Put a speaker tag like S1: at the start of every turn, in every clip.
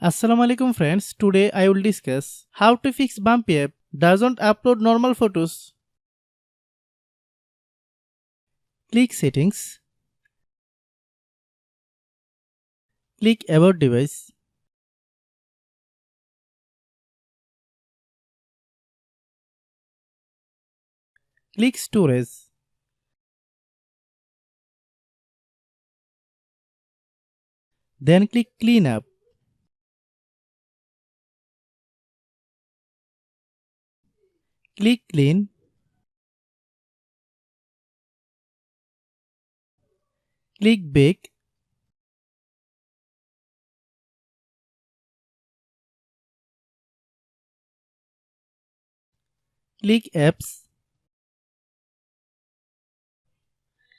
S1: Assalamualaikum friends, today I will discuss how to fix Bumpy app doesn't upload normal photos. Click settings, click about device, click storage, then click clean up. Click clean, click bake, click apps,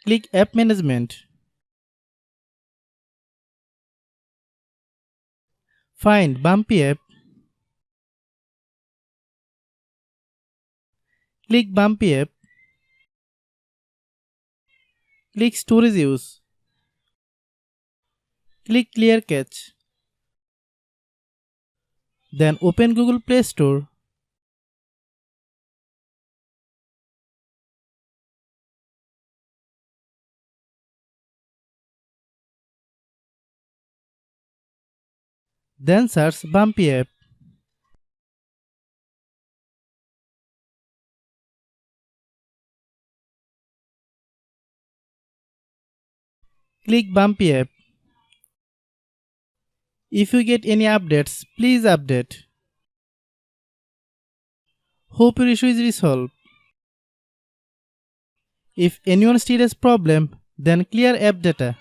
S1: click app management. Find Bumpy app, click Bumpy app, click storage use, click clear cache. Then open Google Play Store. Then search Bumpy app. Click Bumpy app. If you get any updates, please update. Hope your issue is resolved. If anyone still has problem, then clear app data.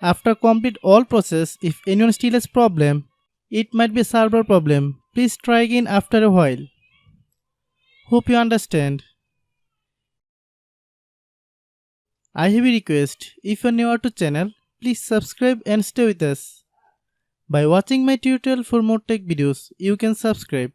S1: After complete all process, if anyone still has problem, it might be a server problem. Please try again after a while. Hope you understand. I have a request. If you are new to channel, please subscribe and stay with us. By watching my tutorial for more tech videos, you can subscribe.